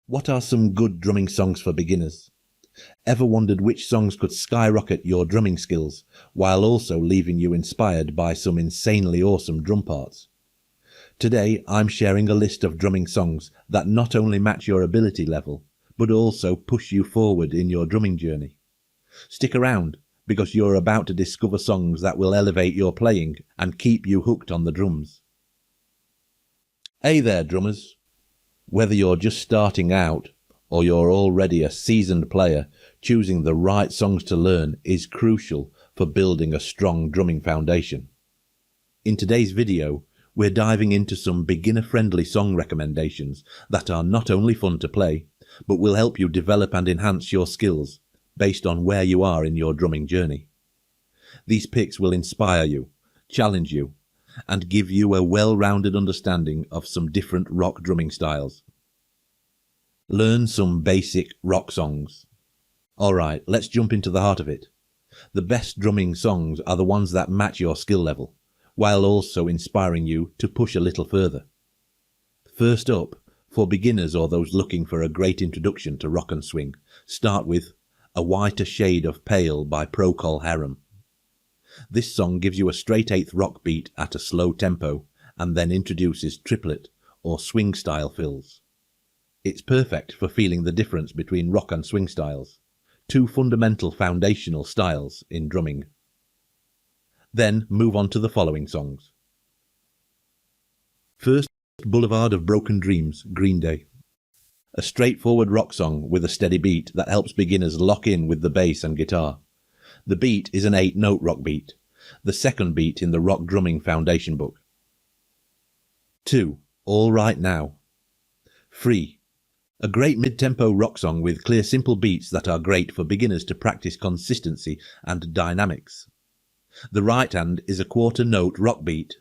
What are some good drumming songs for beginners? Ever wondered which songs could skyrocket your drumming skills while also leaving you inspired by some insanely awesome drum parts? Today I'm sharing a list of drumming songs that not only match your ability level, but also push you forward in your drumming journey. Stick around, because you're about to discover songs that will elevate your playing and keep you hooked on the drums. Hey there, drummers! Whether you're just starting out or you're already a seasoned player, choosing the right songs to learn is crucial for building a strong drumming foundation. In today's video, we're diving into some beginner-friendly song recommendations that are not only fun to play, but will help you develop and enhance your skills based on where you are in your drumming journey. These picks will inspire you, challenge you, and give you a well-rounded understanding of some different rock drumming styles. Learn some basic rock songs. Alright, let's jump into the heart of it. The best drumming songs are the ones that match your skill level, while also inspiring you to push a little further. First up, for beginners or those looking for a great introduction to rock and swing, start with A Whiter Shade of Pale by Procol Harum. This song gives you a straight eighth rock beat at a slow tempo and then introduces triplet or swing style fills. It's perfect for feeling the difference between rock and swing styles, two fundamental foundational styles in drumming. Then move on to the following songs. First, Boulevard of Broken Dreams, Green Day. A straightforward rock song with a steady beat that helps beginners lock in with the bass and guitar. The beat is an 8-note rock beat, the second beat in the rock drumming foundation book. 2. All Right Now. Free. A great mid-tempo rock song with clear simple beats that are great for beginners to practice consistency and dynamics. The right hand is a quarter-note rock beat,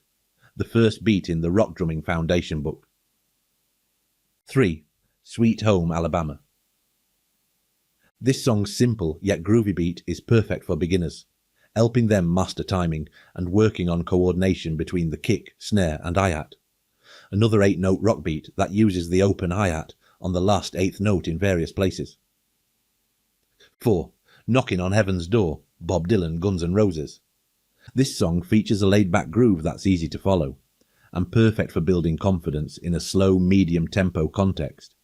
the first beat in the rock drumming foundation book. 3. Sweet Home Alabama. This song's simple yet groovy beat is perfect for beginners, helping them master timing and working on coordination between the kick, snare and hi-hat. Another 8-note rock beat that uses the open hi-hat on the last 8th note in various places. 4. Knocking on Heaven's Door, Bob Dylan, Guns N' Roses. This song features a laid-back groove that's easy to follow, and perfect for building confidence in a slow, medium-tempo context.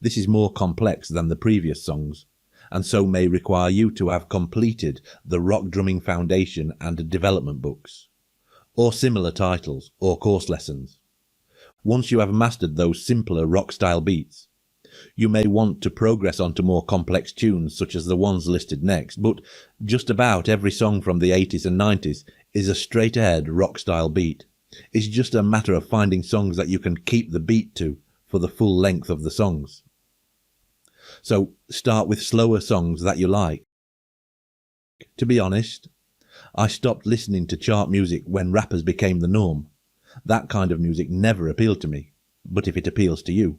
This is more complex than the previous songs, and so may require you to have completed the rock drumming foundation and development books, or similar titles or course lessons. Once you have mastered those simpler rock-style beats, you may want to progress onto more complex tunes such as the ones listed next, but just about every song from the 80s and 90s is a straight-ahead rock-style beat. It's just a matter of finding songs that you can keep the beat to for the full length of the songs. So start with slower songs that you like. To be honest, I stopped listening to chart music when rappers became the norm. That kind of music never appealed to me, but if it appeals to you,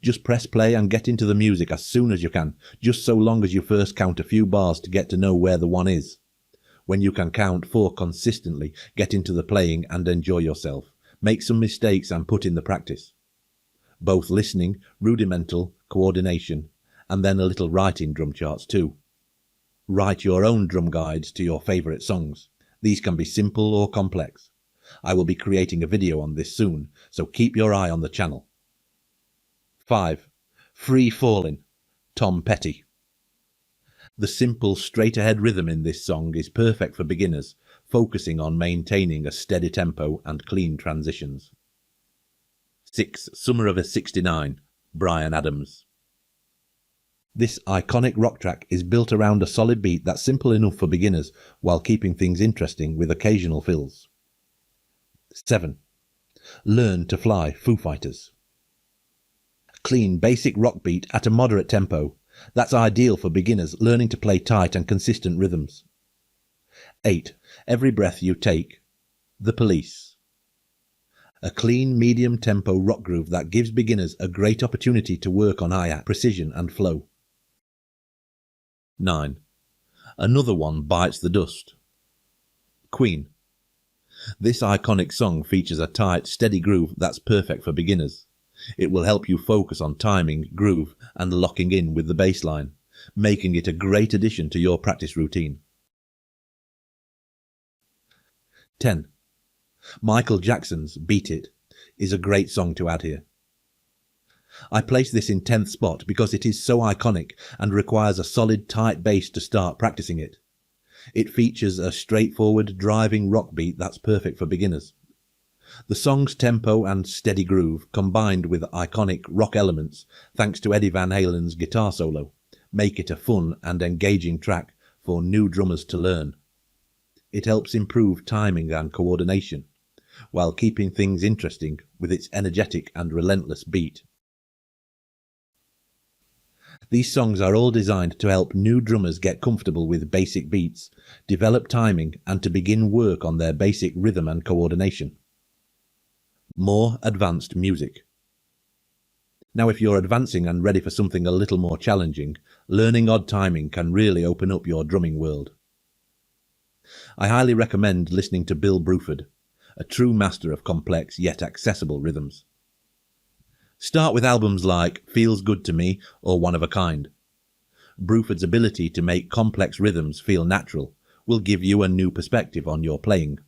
just press play and get into the music as soon as you can, just so long as you first count a few bars to get to know where the one is. When you can count 4 consistently, get into the playing and enjoy yourself. Make some mistakes and put in the practice. Both listening, rudimental, coordination, and then a little writing drum charts too. Write your own drum guides to your favourite songs. These can be simple or complex. I will be creating a video on this soon, so keep your eye on the channel. 5. Free Fallin', Tom Petty. The simple, straight-ahead rhythm in this song is perfect for beginners, focusing on maintaining a steady tempo and clean transitions. 6. Summer of '69, Bryan Adams. This iconic rock track is built around a solid beat that's simple enough for beginners while keeping things interesting with occasional fills. 7. Learn to Fly, Foo Fighters. Clean, basic rock beat at a moderate tempo. That's ideal for beginners learning to play tight and consistent rhythms. 8. Every Breath You Take, The Police. A clean, medium-tempo rock groove that gives beginners a great opportunity to work on hi-hat, precision and flow. 9. Another One Bites the Dust, Queen. This iconic song features a tight, steady groove that's perfect for beginners. It will help you focus on timing, groove, and locking in with the bass line, making it a great addition to your practice routine. 10. Michael Jackson's Beat It is a great song to add here. I place this in 10th spot because it is so iconic and requires a solid tight bass to start practicing it. It features a straightforward driving rock beat that's perfect for beginners. The song's tempo and steady groove, combined with iconic rock elements thanks to Eddie Van Halen's guitar solo, make it a fun and engaging track for new drummers to learn. It helps improve timing and coordination, while keeping things interesting with its energetic and relentless beat. These songs are all designed to help new drummers get comfortable with basic beats, develop timing, and to begin work on their basic rhythm and coordination. More advanced music. Now, if you're advancing and ready for something a little more challenging, learning odd timing can really open up your drumming world. I highly recommend listening to Bill Bruford, a true master of complex yet accessible rhythms. Start with albums like Feels Good to Me or One of a Kind. Bruford's ability to make complex rhythms feel natural will give you a new perspective on your playing.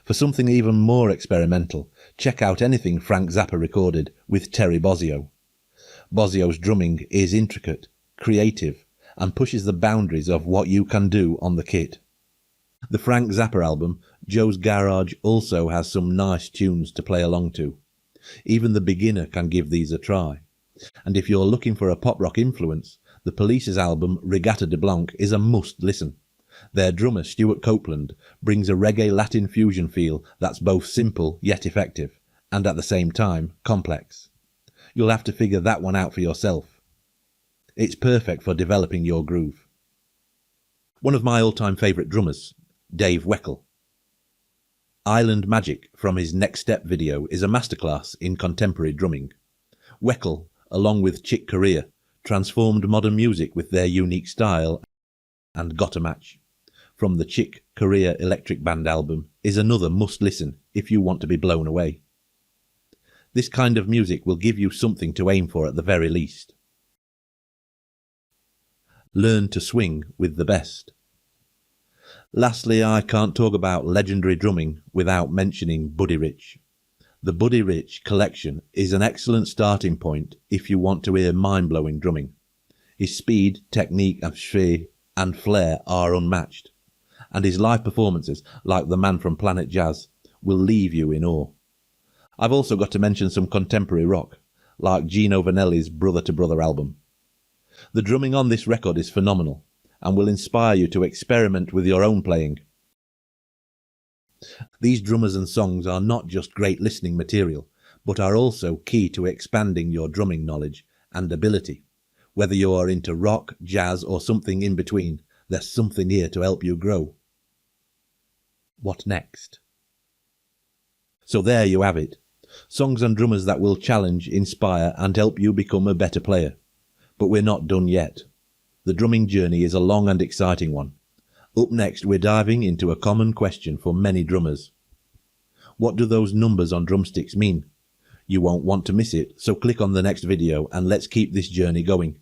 For something even more experimental, check out anything Frank Zappa recorded with Terry Bozzio. Bozzio's drumming is intricate, creative, and pushes the boundaries of what you can do on the kit. The Frank Zappa album, Joe's Garage, also has some nice tunes to play along to. Even the beginner can give these a try. And if you're looking for a pop rock influence, the Police's album Regatta de Blanc is a must listen. Their drummer Stuart Copeland brings a reggae Latin fusion feel that's both simple yet effective, and at the same time complex. You'll have to figure that one out for yourself. It's perfect for developing your groove. One of my all-time favourite drummers, Dave Weckl. Island Magic from his Next Step video is a masterclass in contemporary drumming. Weckl, along with Chick Corea, transformed modern music with their unique style and got a match. From the Chick Corea Electric Band album is another must-listen if you want to be blown away. This kind of music will give you something to aim for at the very least. Learn to swing with the best. Lastly, I can't talk about legendary drumming without mentioning Buddy Rich. The Buddy Rich collection is an excellent starting point if you want to hear mind-blowing drumming. His speed, technique, and flair are unmatched, and his live performances, like the man from Planet Jazz, will leave you in awe. I've also got to mention some contemporary rock, like Gino Vanelli's Brother to Brother album. The drumming on this record is phenomenal, and will inspire you to experiment with your own playing. These drummers and songs are not just great listening material, but are also key to expanding your drumming knowledge and ability. Whether you are into rock, jazz, or something in between, there's something here to help you grow. What next? So there you have it. Songs and drummers that will challenge, inspire, and help you become a better player. But we're not done yet. The drumming journey is a long and exciting one. Up next, we're diving into a common question for many drummers. What do those numbers on drumsticks mean? You won't want to miss it, so click on the next video and let's keep this journey going.